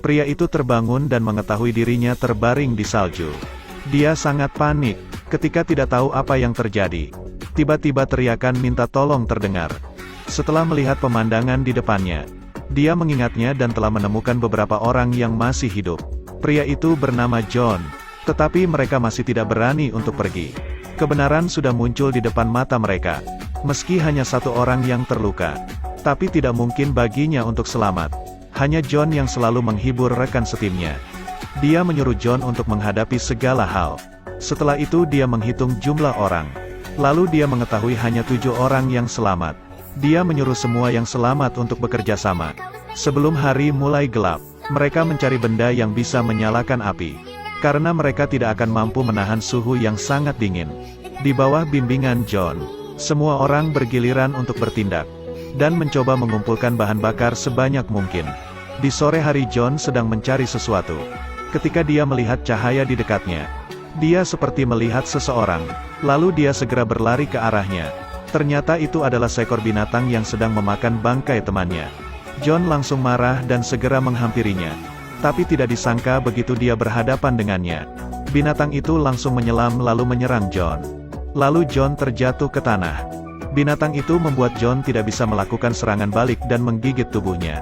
Pria itu terbangun dan mengetahui dirinya terbaring di salju. Dia sangat panik, ketika tidak tahu apa yang terjadi. Tiba-tiba teriakan minta tolong terdengar. Setelah melihat pemandangan di depannya, dia mengingatnya dan telah menemukan beberapa orang yang masih hidup. Pria itu bernama John, tetapi mereka masih tidak berani untuk pergi. Kebenaran sudah muncul di depan mata mereka. Meski hanya satu orang yang terluka, tapi tidak mungkin baginya untuk selamat. Hanya John yang selalu menghibur rekan setimnya. Dia menyuruh John untuk menghadapi segala hal. Setelah itu dia menghitung jumlah orang. Lalu dia mengetahui hanya 7 orang yang selamat. Dia menyuruh semua yang selamat untuk bekerja sama. Sebelum hari mulai gelap, mereka mencari benda yang bisa menyalakan api. Karena mereka tidak akan mampu menahan suhu yang sangat dingin. Di bawah bimbingan John, semua orang bergiliran untuk bertindak dan mencoba mengumpulkan bahan bakar sebanyak mungkin. Di sore hari John sedang mencari sesuatu. Ketika dia melihat cahaya di dekatnya, dia seperti melihat seseorang. Lalu dia segera berlari ke arahnya. Ternyata itu adalah seekor binatang yang sedang memakan bangkai temannya. John langsung marah dan segera menghampirinya. Tapi tidak disangka begitu dia berhadapan dengannya, binatang itu langsung menyelam lalu menyerang John. Lalu John terjatuh ke tanah. Binatang itu membuat John tidak bisa melakukan serangan balik dan menggigit tubuhnya.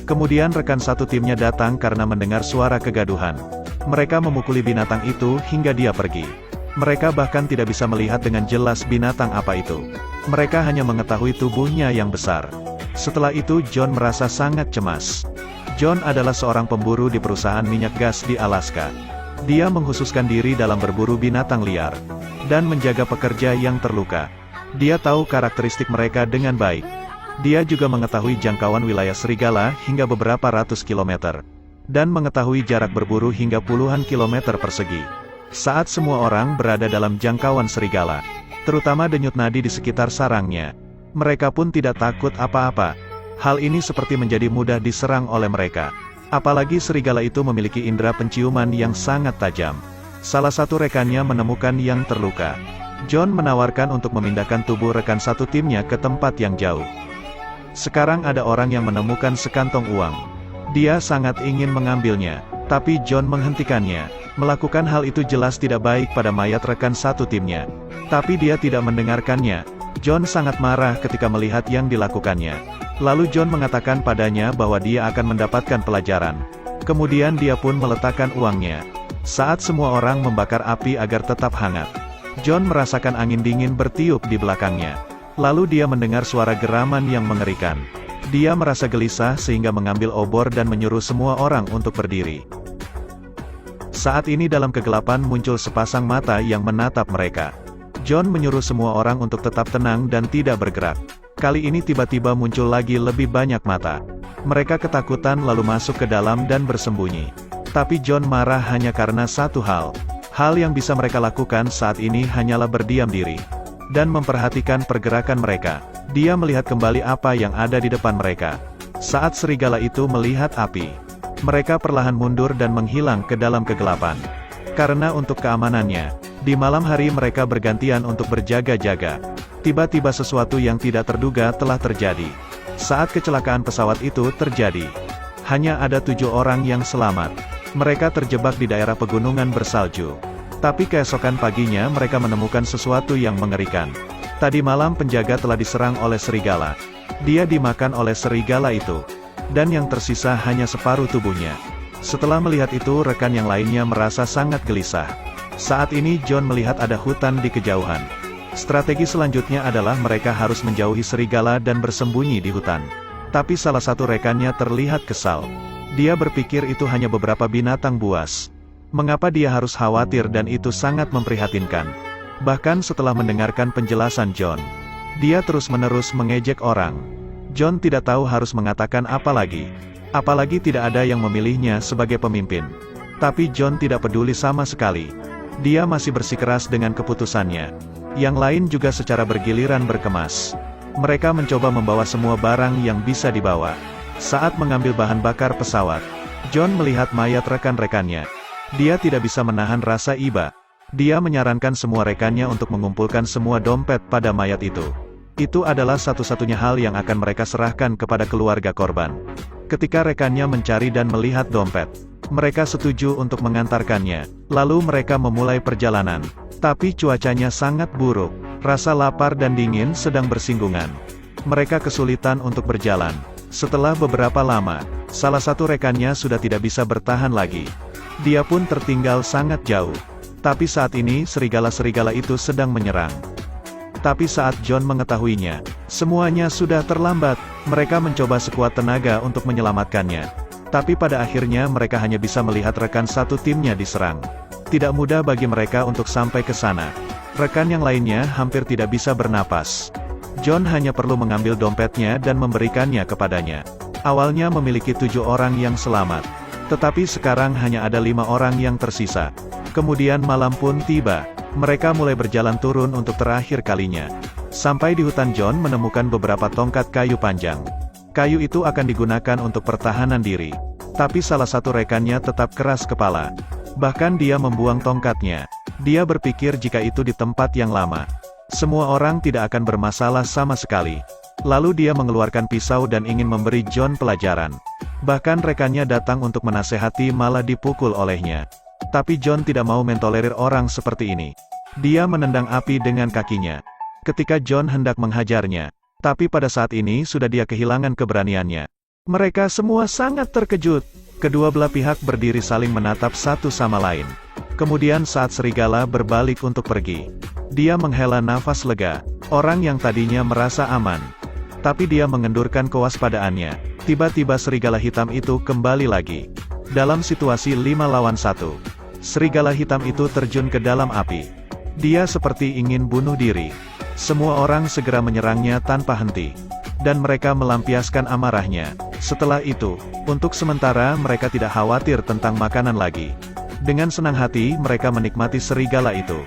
Kemudian rekan satu timnya datang karena mendengar suara kegaduhan. Mereka memukuli binatang itu hingga dia pergi. Mereka bahkan tidak bisa melihat dengan jelas binatang apa itu. Mereka hanya mengetahui tubuhnya yang besar. Setelah itu John merasa sangat cemas. John adalah seorang pemburu di perusahaan minyak gas di Alaska. Dia mengkhususkan diri dalam berburu binatang liar dan menjaga pekerja yang terluka. Dia tahu karakteristik mereka dengan baik. Dia juga mengetahui jangkauan wilayah serigala hingga beberapa ratus kilometer, dan mengetahui jarak berburu hingga puluhan kilometer persegi. Saat semua orang berada dalam jangkauan serigala, terutama denyut nadi di sekitar sarangnya, mereka pun tidak takut apa-apa. Hal ini seperti menjadi mudah diserang oleh mereka. Apalagi serigala itu memiliki indera penciuman yang sangat tajam. Salah satu rekannya menemukan yang terluka. John menawarkan untuk memindahkan tubuh rekan satu timnya ke tempat yang jauh. Sekarang ada orang yang menemukan sekantong uang. Dia sangat ingin mengambilnya, tapi John menghentikannya. Melakukan hal itu jelas tidak baik pada mayat rekan satu timnya. Tapi dia tidak mendengarkannya. John sangat marah ketika melihat yang dilakukannya. Lalu John mengatakan padanya bahwa dia akan mendapatkan pelajaran. Kemudian dia pun meletakkan uangnya. Saat semua orang membakar api agar tetap hangat, John merasakan angin dingin bertiup di belakangnya. Lalu dia mendengar suara geraman yang mengerikan. Dia merasa gelisah sehingga mengambil obor dan menyuruh semua orang untuk berdiri. Saat ini dalam kegelapan muncul sepasang mata yang menatap mereka. John menyuruh semua orang untuk tetap tenang dan tidak bergerak. Kali ini tiba-tiba muncul lagi lebih banyak mata. Mereka ketakutan lalu masuk ke dalam dan bersembunyi. Tapi John marah hanya karena satu hal. Hal yang bisa mereka lakukan saat ini hanyalah berdiam diri dan memperhatikan pergerakan mereka. Dia melihat kembali apa yang ada di depan mereka. Saat serigala itu melihat api, mereka perlahan mundur dan menghilang ke dalam kegelapan. Karena untuk keamanannya, di malam hari mereka bergantian untuk berjaga-jaga. Tiba-tiba sesuatu yang tidak terduga telah terjadi. Saat kecelakaan pesawat itu terjadi, hanya ada 7 orang yang selamat. Mereka terjebak di daerah pegunungan bersalju. Tapi keesokan paginya mereka menemukan sesuatu yang mengerikan. Tadi malam penjaga telah diserang oleh serigala. Dia dimakan oleh serigala itu. Dan yang tersisa hanya separuh tubuhnya. Setelah melihat itu rekan yang lainnya merasa sangat gelisah. Saat ini John melihat ada hutan di kejauhan. Strategi selanjutnya adalah mereka harus menjauhi serigala dan bersembunyi di hutan. Tapi salah satu rekannya terlihat kesal. Dia berpikir itu hanya beberapa binatang buas. Mengapa dia harus khawatir dan itu sangat memprihatinkan. Bahkan setelah mendengarkan penjelasan John, dia terus-menerus mengejek orang. John tidak tahu harus mengatakan apa lagi. Apalagi tidak ada yang memilihnya sebagai pemimpin. Tapi John tidak peduli sama sekali. Dia masih bersikeras dengan keputusannya. Yang lain juga secara bergiliran berkemas. Mereka mencoba membawa semua barang yang bisa dibawa. Saat mengambil bahan bakar pesawat, John melihat mayat rekan-rekannya. Dia tidak bisa menahan rasa iba. Dia menyarankan semua rekannya untuk mengumpulkan semua dompet pada mayat itu. Itu adalah satu-satunya hal yang akan mereka serahkan kepada keluarga korban. Ketika rekannya mencari dan melihat dompet, mereka setuju untuk mengantarkannya. Lalu mereka memulai perjalanan. Tapi cuacanya sangat buruk. Rasa lapar dan dingin sedang bersinggungan. Mereka kesulitan untuk berjalan. Setelah beberapa lama, salah satu rekannya sudah tidak bisa bertahan lagi. Dia pun tertinggal sangat jauh. Tapi saat ini serigala-serigala itu sedang menyerang. Tapi saat John mengetahuinya, semuanya sudah terlambat. Mereka mencoba sekuat tenaga untuk menyelamatkannya. Tapi pada akhirnya mereka hanya bisa melihat rekan satu timnya diserang. Tidak mudah bagi mereka untuk sampai ke sana. Rekan yang lainnya hampir tidak bisa bernapas. John hanya perlu mengambil dompetnya dan memberikannya kepadanya. Awalnya memiliki 7 orang yang selamat. Tetapi sekarang hanya ada 5 orang yang tersisa. Kemudian malam pun tiba. Mereka mulai berjalan turun untuk terakhir kalinya. Sampai di hutan, John menemukan beberapa tongkat kayu panjang. Kayu itu akan digunakan untuk pertahanan diri. Tapi salah satu rekannya tetap keras kepala. Bahkan dia membuang tongkatnya. Dia berpikir jika itu di tempat yang lama, semua orang tidak akan bermasalah sama sekali. Lalu dia mengeluarkan pisau dan ingin memberi John pelajaran. Bahkan rekannya datang untuk menasehati malah dipukul olehnya. Tapi John tidak mau mentolerir orang seperti ini. Dia menendang api dengan kakinya. Ketika John hendak menghajarnya, tapi pada saat ini sudah dia kehilangan keberaniannya. Mereka semua sangat terkejut. Kedua belah pihak berdiri saling menatap satu sama lain. Kemudian saat serigala berbalik untuk pergi, dia menghela nafas lega. Orang yang tadinya merasa aman, tapi dia mengendurkan kewaspadaannya. Tiba-tiba serigala hitam itu kembali lagi. Dalam situasi 5 lawan 1, serigala hitam itu terjun ke dalam api. Dia seperti ingin bunuh diri. Semua orang segera menyerangnya tanpa henti. Dan mereka melampiaskan amarahnya. Setelah itu, untuk sementara mereka tidak khawatir tentang makanan lagi. Dengan senang hati mereka menikmati serigala itu.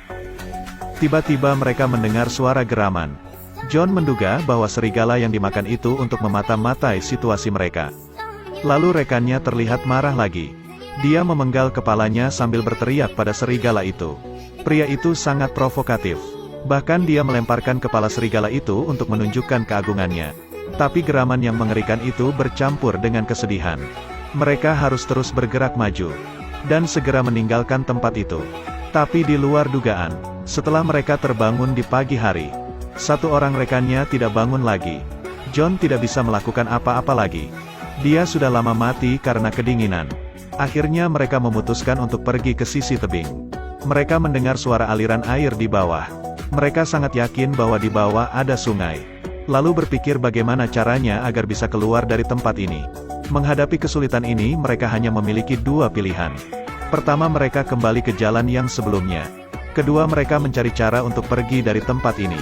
Tiba-tiba mereka mendengar suara geraman. John menduga bahwa serigala yang dimakan itu untuk memata-matai situasi mereka. Lalu rekannya terlihat marah lagi. Dia memenggal kepalanya sambil berteriak pada serigala itu. Pria itu sangat provokatif. Bahkan dia melemparkan kepala serigala itu untuk menunjukkan keagungannya. Tapi geraman yang mengerikan itu bercampur dengan kesedihan. Mereka harus terus bergerak maju dan segera meninggalkan tempat itu. Tapi di luar dugaan, setelah mereka terbangun di pagi hari, satu orang rekannya tidak bangun lagi. John tidak bisa melakukan apa-apa lagi. Dia sudah lama mati karena kedinginan. Akhirnya mereka memutuskan untuk pergi ke sisi tebing. Mereka mendengar suara aliran air di bawah. Mereka sangat yakin bahwa di bawah ada sungai. Lalu berpikir bagaimana caranya agar bisa keluar dari tempat ini. Menghadapi kesulitan ini mereka hanya memiliki 2 pilihan. Pertama, mereka kembali ke jalan yang sebelumnya. Kedua, mereka mencari cara untuk pergi dari tempat ini.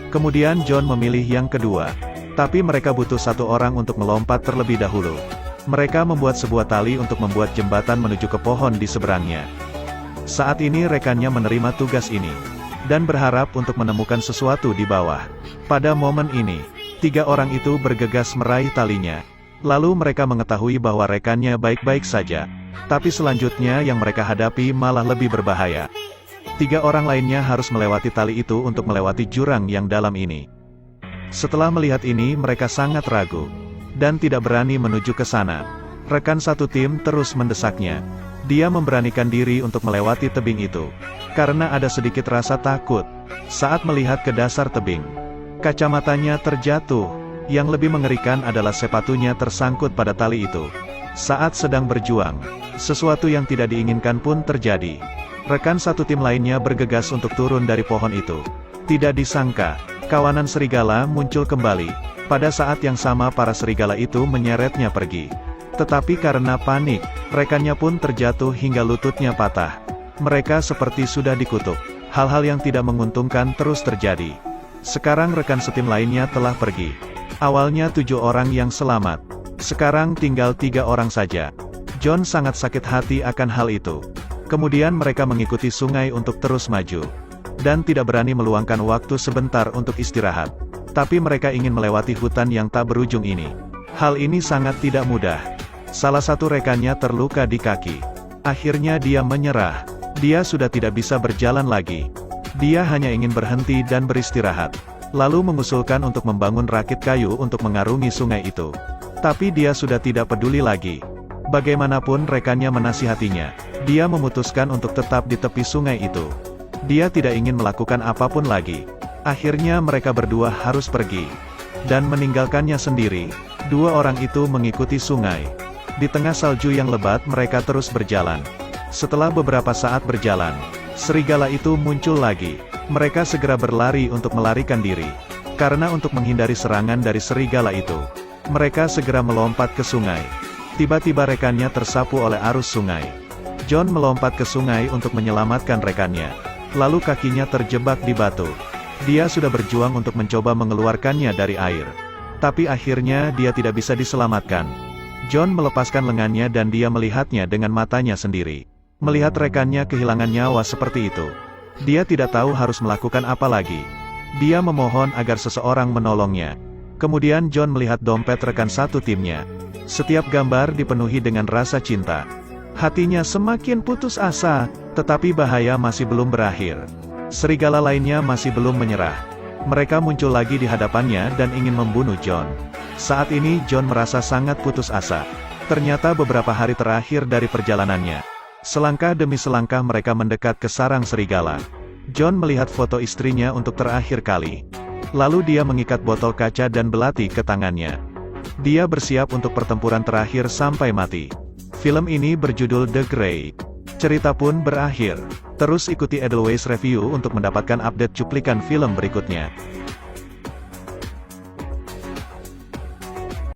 Kemudian John memilih yang kedua. Tapi mereka butuh 1 orang untuk melompat terlebih dahulu. Mereka membuat sebuah tali untuk membuat jembatan menuju ke pohon di seberangnya. Saat ini rekannya menerima tugas ini dan berharap untuk menemukan sesuatu di bawah. Pada momen ini, 3 orang itu bergegas meraih talinya. Lalu mereka mengetahui bahwa rekannya baik-baik saja. Tapi selanjutnya yang mereka hadapi malah lebih berbahaya. 3 orang lainnya harus melewati tali itu untuk melewati jurang yang dalam ini. Setelah melihat ini mereka sangat ragu dan tidak berani menuju ke sana. Rekan satu tim terus mendesaknya. Dia memberanikan diri untuk melewati tebing itu. Karena ada sedikit rasa takut saat melihat ke dasar tebing. Kacamatanya terjatuh. Yang lebih mengerikan adalah sepatunya tersangkut pada tali itu. Saat sedang berjuang, sesuatu yang tidak diinginkan pun terjadi. Rekan satu tim lainnya bergegas untuk turun dari pohon itu. Tidak disangka, kawanan serigala muncul kembali. Pada saat yang sama para serigala itu menyeretnya pergi. Tetapi karena panik, rekannya pun terjatuh hingga lututnya patah. Mereka seperti sudah dikutuk. Hal-hal yang tidak menguntungkan terus terjadi. Sekarang rekan setim lainnya telah pergi. Awalnya 7 orang yang selamat. Sekarang tinggal 3 orang saja. John sangat sakit hati akan hal itu. Kemudian mereka mengikuti sungai untuk terus maju. Dan tidak berani meluangkan waktu sebentar untuk istirahat. Tapi mereka ingin melewati hutan yang tak berujung ini. Hal ini sangat tidak mudah. Salah satu rekannya terluka di kaki. Akhirnya dia menyerah. Dia sudah tidak bisa berjalan lagi. Dia hanya ingin berhenti dan beristirahat. Lalu mengusulkan untuk membangun rakit kayu untuk mengarungi sungai itu. Tapi dia sudah tidak peduli lagi. Bagaimanapun rekannya menasihatinya, dia memutuskan untuk tetap di tepi sungai itu. Dia tidak ingin melakukan apapun lagi. Akhirnya mereka berdua harus pergi. Dan meninggalkannya sendiri, dua orang itu mengikuti sungai. Di tengah salju yang lebat mereka terus berjalan. Setelah beberapa saat berjalan, serigala itu muncul lagi. Mereka segera berlari untuk melarikan diri. Karena untuk menghindari serangan dari serigala itu, mereka segera melompat ke sungai. Tiba-tiba rekannya tersapu oleh arus sungai. John melompat ke sungai untuk menyelamatkan rekannya. Lalu kakinya terjebak di batu. Dia sudah berjuang untuk mencoba mengeluarkannya dari air. Tapi akhirnya dia tidak bisa diselamatkan. John melepaskan lengannya dan dia melihatnya dengan matanya sendiri. Melihat rekannya kehilangan nyawa seperti itu, dia tidak tahu harus melakukan apa lagi. Dia memohon agar seseorang menolongnya. Kemudian John melihat dompet rekan satu timnya. Setiap gambar dipenuhi dengan rasa cinta. Hatinya semakin putus asa, tetapi bahaya masih belum berakhir. Serigala lainnya masih belum menyerah. Mereka muncul lagi di hadapannya dan ingin membunuh John. Saat ini John merasa sangat putus asa. Ternyata beberapa hari terakhir dari perjalanannya, selangkah demi selangkah mereka mendekat ke sarang serigala. John melihat foto istrinya untuk terakhir kali. Lalu dia mengikat botol kaca dan belati ke tangannya. Dia bersiap untuk pertempuran terakhir sampai mati. Film ini berjudul The Grey. Cerita pun berakhir. Terus ikuti Edelweiss Review untuk mendapatkan update cuplikan film berikutnya.